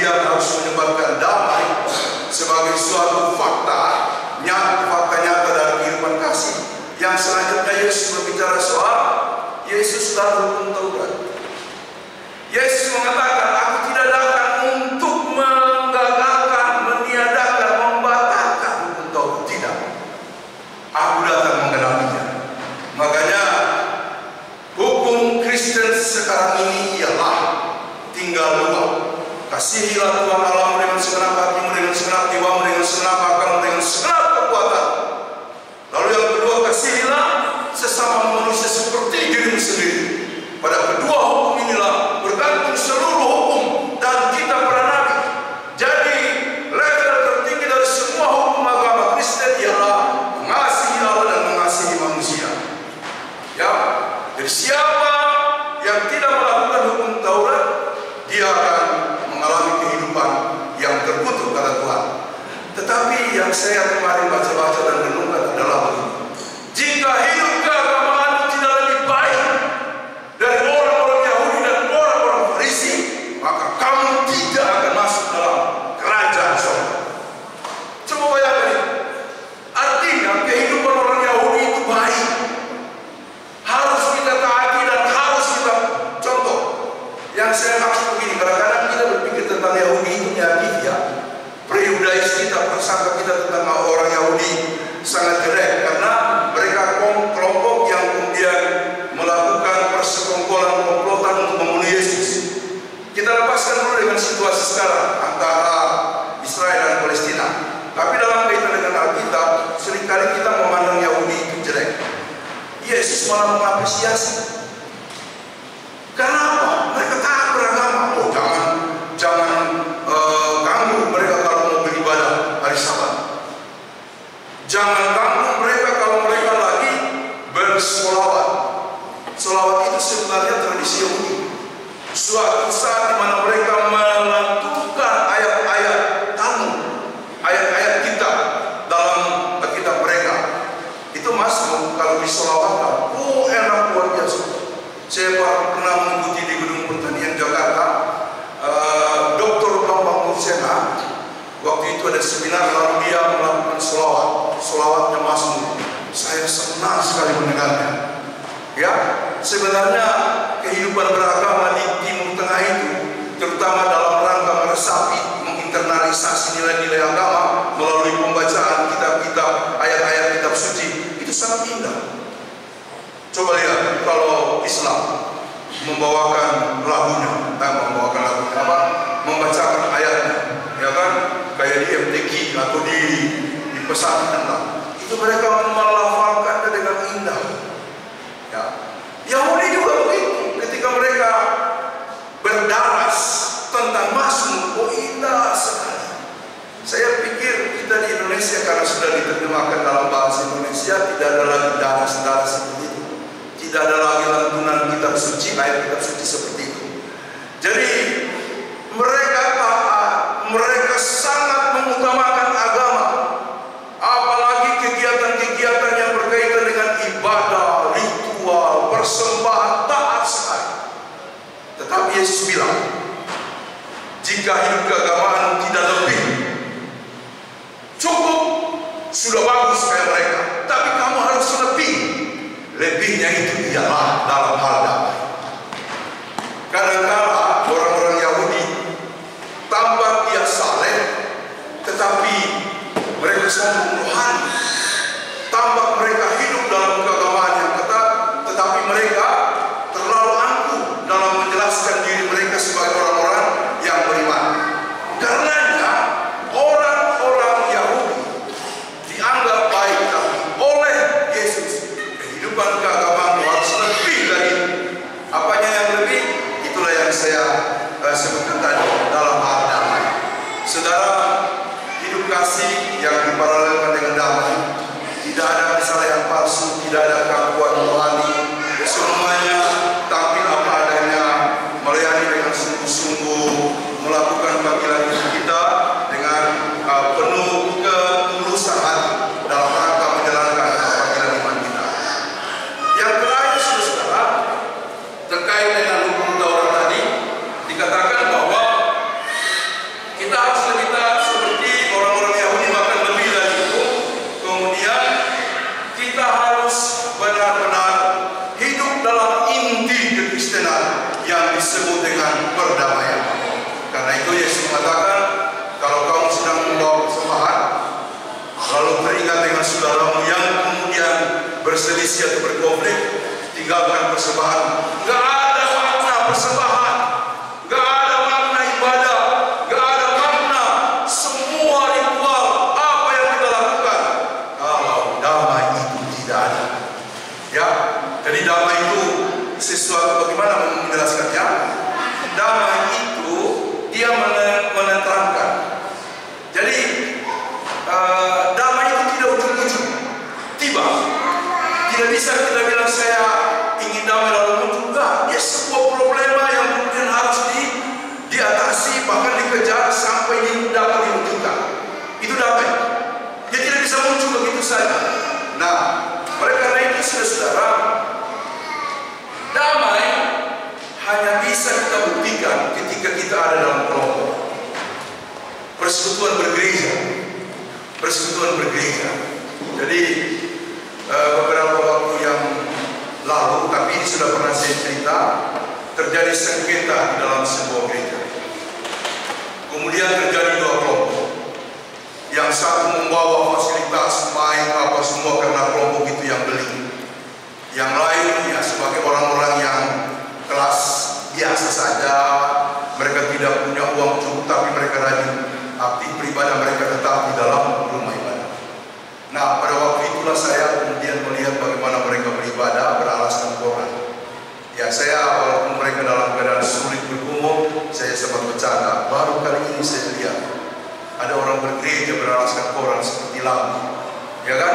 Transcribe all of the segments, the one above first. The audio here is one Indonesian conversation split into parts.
yang harus menyebabkan damai sebagai suatu fakta nyata dari kehidupan kasih. Yang selanjutnya Yesus berbicara soal Yesus dan hukum Taurat. Yesus mengatakan, aku tidak datang untuk menggagalkan, meniadakan, membatalkan hukum Taurat. Tidak. Aku datang menggenapinya. Makanya hukum Kristen sekarang ini ialah tinggal dua. Kasihilah Tuhan Allahmu dengan segenap hatimu, dengan segenap jiwamu, dengan segenap akalmu, dengan segenap kekuatan. Lalu yang kedua, kasihilah sesama manusia seperti dirimu sendiri. Pada kedua hukum inilah bergantung seluruh hukum dan kitab para nabi. Jadi level tertinggi dari semua hukum agama Kristen ialah mengasihi Allah dan mengasihi manusia. Ya, jadi siapa yang tidak melakukan hukum Taurat, dia akan mengalami kehidupan yang terkutuk kata Tuhan. Tetapi yang saya kemarin baca-baca dan renungkan adalah begini. Jika hidup keagamaan tidak lebih baik dari orang-orang Yahudi dan orang-orang Farisi, maka kamu tidak akan masuk dalam kerajaan surga. Coba bayangkan, artinya kehidupan orang Yahudi itu baik, harus kita taati dan harus kita contoh. Yang saya maksud begini, kadang-kadang kita berpikir tentang Yahudi itu negatif ya. Prejudis kita, prasangka kita tentang orang Yahudi sangat jelek karena mereka kelompok yang kemudian melakukan persekongkolan komplotan untuk membunuh Yesus. Kita lepaskan dulu dengan situasi sekarang antara Israel dan Palestina. Tapi dalam kaitan dengan Alkitab, seringkali kita memandang Yahudi itu jelek. Yesus malah mengapresiasi. Kenapa? Mereka taat beragama. Oh, jangan ganggu mereka kalau mau beribadah hari Sabat. Jangan ganggu mereka kalau mereka lagi bersolawat. Solawat itu sebenarnya tradisi Yahudi. Suatu saat di mana mereka melantunkan ayat-ayat Talmud, ayat-ayat kitab dalam kitab mereka. Itu masuk kalau disolawatkan. Oh, enak luar biasa. Saya pernah mengikuti di Gedung Pertanian Jakarta, Dr. Bambang Mursena. Waktu itu ada seminar, lalu dia melakukan solawatnya Mazmur. Saya senang sekali mendengarnya. Ya, sebenarnya kehidupan beragama di Timur Tengah itu, terutama dalam rangka meresapi, menginternalisasi nilai-nilai agama melalui pembacaan kitab-kitab, ayat-ayat kitab suci, itu sangat indah. Coba lihat kalau Islam membawakan lagunya, membacakan ayatnya, ya kan, kayak di MTQ atau di pesantren lah. Itu mereka melafalkannya dengan indah. Ya, Yahudi juga begitu. Ketika mereka berdaras tentang Mazmur, oh indah sekali. Saya pikir kita di Indonesia karena sudah diterjemahkan dalam bahasa Indonesia, tidak ada lagi daras-daras seperti itu. Tidak ada lagi lantunan kitab suci, ayat kitab suci seperti itu. Jadi mereka taat, mereka sangat mengutamakan agama, apalagi kegiatan-kegiatan yang berkaitan dengan ibadah, ritual, persembahan, taat sekali. Tetapi Yesus bilang, jika hidup keagamaan tidak lebih cukup, sudah bagus kayak mereka, tapi kamu harus lebih. Lebihnya itu ialah dalam hal damai. Kadang-kala orang-orang Yahudi tampak dia saleh, tetapi mereka sombong rohani. Tampak mereka hidup dalam keagamaan yang ketat, tetapi mereka terlalu angkuh dalam menjelaskan diri mereka sebagai orang-orang yang beriman. Karenanya orang-orang Yahudi dianggap baik, tapi oleh Yesus kehidupan keagamaan harus lebih dari apanya yang lebih. Itulah yang saya sebutkan tadi dalam hal damai. Saudara, hidup kasih yang diparalelkan dengan damai, tidak ada kesalahan palsu, tidak ada keakuan rohani, semuanya tampil apa adanya, melayani dengan sungguh-sungguh, melakukan panggilan kita dengan penuh ketulusan hati dalam rangka menjalankan panggilan iman kita. Yang terakhir, saudara, terkait dengan hukum Taurat tadi, dikatakan bahwa berselisih atau berkonflik, tinggalkan persembahan. Gak ada makna persembahan, gak ada makna ibadah, gak ada makna semua ritual apa yang kita lakukan kalau damai itu tidak ada. Ya, jadi damai itu sesuatu, bagaimana menjelaskannya? Damai itu dia menenteramkan. Jadi damai itu tidak ujung-ujung, tiba. Tidak bisa kita bilang saya ingin damai lalu muncul. Enggak, dia sebuah problema yang kemudian harus diatasi, bahkan dikejar sampai dapat diwujudkan. Itu damai. Dia tidak bisa muncul begitu saja. Nah, oleh karena itu saudara, damai hanya bisa kita buktikan ketika kita ada dalam kelompok. Persekutuan bergereja. Jadi beberapa waktu yang lalu, tapi ini sudah pernah saya cerita, terjadi sengketa di dalam sebuah gereja. Kemudian terjadi dua kelompok. Yang satu membawa fasilitas, main apa semua karena kelompok itu yang beli. Yang lain ya sebagai orang-orang yang kelas biasa saja, mereka tidak punya uang cukup tapi mereka rajin aktif beribadah, mereka tetap di dalam rumah ibadah. Nah, pada waktu itulah saya kemudian melihat bagaimana mereka beribadah beralaskan koran. Ya, saya walaupun mereka dalam keadaan sulit bergumul, saya sempat bercanda. Baru kali ini saya lihat ada orang bergereja beralaskan koran seperti lampu, ya kan?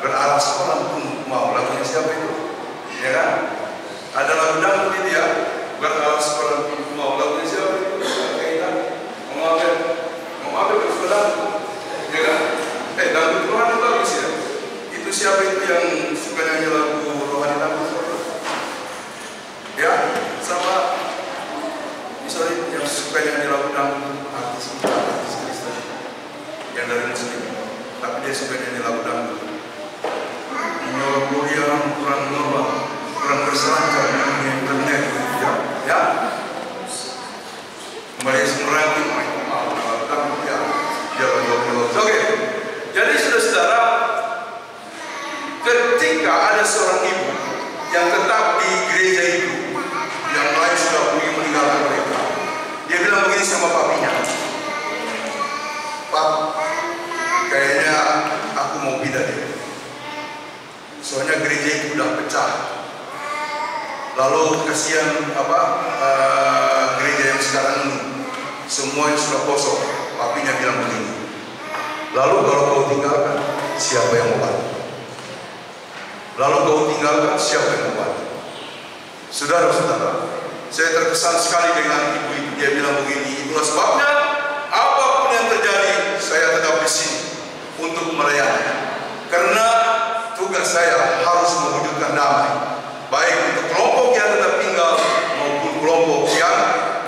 Beralas koran pun mau. Lagunya siapa itu? Ya kan? Ada lagu dangdut itu ya, beralas koran pun mau. Lagunya siapa itu? Kaitan mau ambil bersuara, ya kan? Dangdut rohani bagus ya. Itu siapa itu yang suka nyanyi lagu rohani dangdut? Ya, sama misalnya yang suka nyanyi lagu dangdut, artis Kristen yang dari Muslim, tapi dia suka nyanyi lagu dangdut. Menyolah yang kurang berselancar di internet, ya. Kembali semerang itu lagu dangdut ya. Oke. Jadi saudara, ketika ada seorang ibu yang tetap di gereja itu, yang lain sudah pergi meninggalkan mereka, dia bilang begini sama papinya, "Pap, kayaknya aku mau pindah deh. Soalnya gereja itu udah pecah. Lalu kasihan gereja yang sekarang ini, semuanya sudah kosong." Papinya bilang begini, "Lalu kalau kau tinggalkan, siapa yang mau bantu? Lalu kau tinggalkan, siapa yang mau bantu?" Saudara-saudara, saya terkesan sekali dengan ibu itu. Dia bilang begini, "Itulah sebabnya apapun yang terjadi, saya tetap di sini untuk melayani. Karena tugas saya harus mewujudkan damai, baik untuk kelompok yang tetap tinggal maupun kelompok yang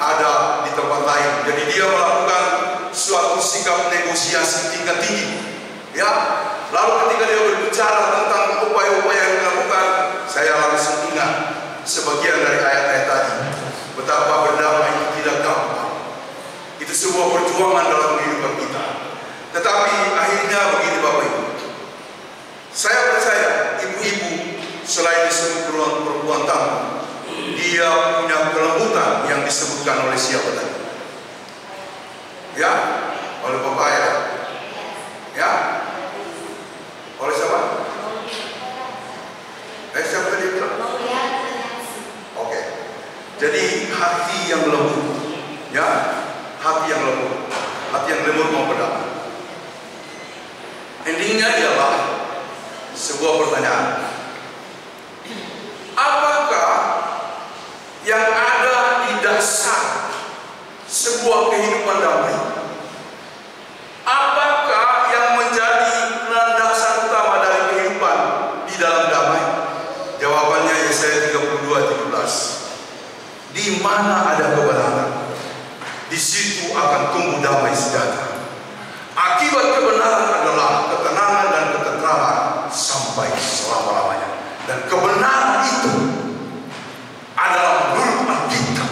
ada di tempat lain." Jadi dia melakukan suatu sikap negosiasi tingkat tinggi, ya. Lalu ketika dia berbicara tentang upaya-upaya yang dilakukan, saya langsung ingat sebagian dari ayat-ayat tadi, betapa berdamai itu tidak gampang. Itu sebuah perjuangan dalam kehidupan kita. Tetapi akhirnya begini Bapak Ibu, saya percaya ibu-ibu selain disebut perempuan tangguh, dia punya kelembutan yang disebutkan oleh siapa tadi? Ya, oleh Bapak ya, oleh siapa? Siapa tadi bilang? Oke. Jadi hati yang lembut, ya, hati yang lembut mau berdamai. Endingnya ialah sebuah pertanyaan. Apakah yang ada di dasar sebuah kehidupan damai? Apakah yang menjadi landasan utama dari kehidupan di dalam damai? Jawabannya Yesaya 32:17. Di mana ada kebenaran, di situ akan tumbuh damai sejahtera. Akibat kebenaran adalah ketenangan dan ketentraman sampai selama-lamanya. Dan kebenaran itu adalah menurut Alkitab,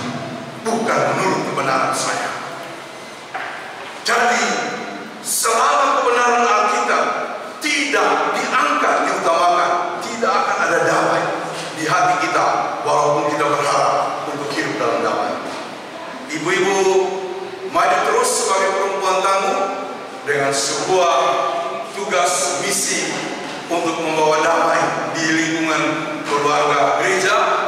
bukan menurut kebenaran saya. Jadi selama kebenaran Alkitab tidak diangkat, diutamakan, tidak akan ada dengan sebuah tugas misi untuk membawa damai di lingkungan keluarga gereja